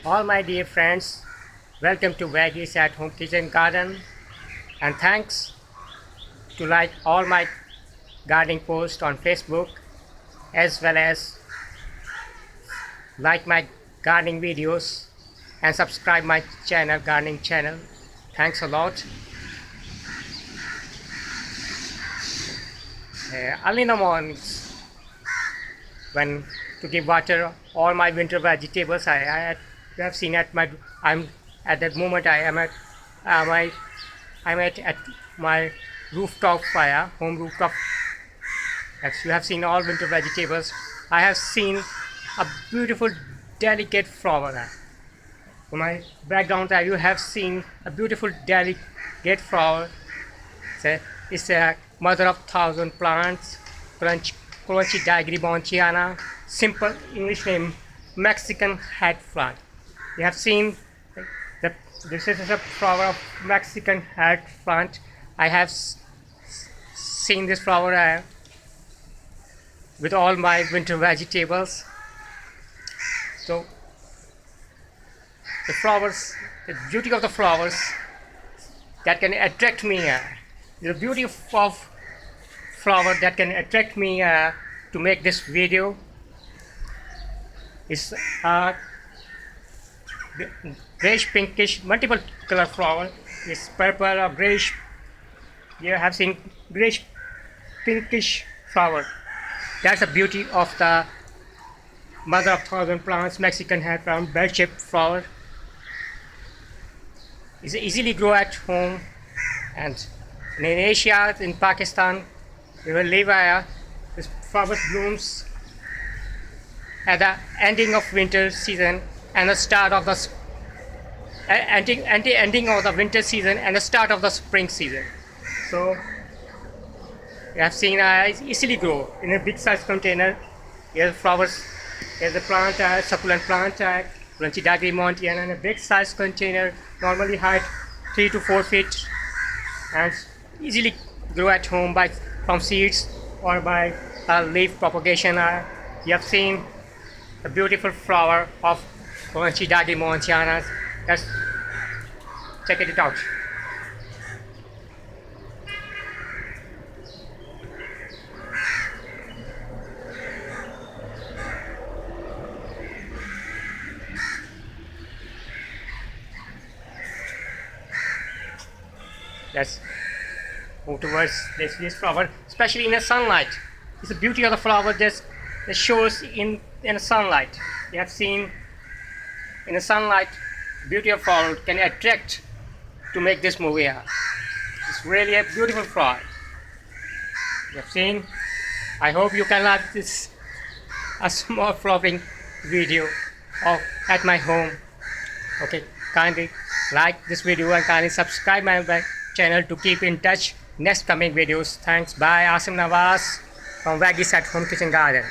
All my dear friends, welcome to Veggie's at Home Kitchen Garden, and thanks to like all my gardening posts on Facebook as well as like my gardening videos and subscribe my channel, gardening channel. Thanks a lot. Early in the mornings, when to give water all my winter vegetables, you have seen I'm at that moment I am at at my rooftop fire, home rooftop. As you have seen all winter vegetables, I have seen a beautiful delicate flower. On my background you have seen a beautiful delicate flower. It's a mother of thousand plants, Crunchy simple English name, Mexican hat plant. You have seen that this is a flower of Mexican hat plant. I have seen this flower with all my winter vegetables. So the beauty of the flowers that can attract me, the beauty of flower that can attract me to make this video is grayish pinkish multiple color flower. It's purple or grayish. You have seen grayish pinkish flower. That's the beauty of the mother of thousand plants, Mexican hat plant, bell-shaped flower. It's easily grow at home, and in Asia, in Pakistan, we will live this flower blooms at the ending of winter season and the start of the ending of the winter season and the start of the spring season. So you have seen easily grow in a big size container. Here's flowers. Here's a plant, succulent plant, Crunchy Montiana, in a big size container, normally height 3 to 4 feet, and easily grow at home from seeds or by leaf propagation. You have seen a beautiful flower of Crunchy Montiana. Let's check it out. Let's move towards this flower, especially in the sunlight. It's the beauty of the flower that shows in the sunlight. You have seen in the sunlight, beauty of flower can attract to make this movie. It's really a beautiful flower. You have seen. I hope you can like this a small flowering video of at my home. Okay, kindly like this video and kindly subscribe my channel to keep in touch next coming videos. Thanks. Bye. Asim Nawaz from Veggie's at Home Kitchen Garden.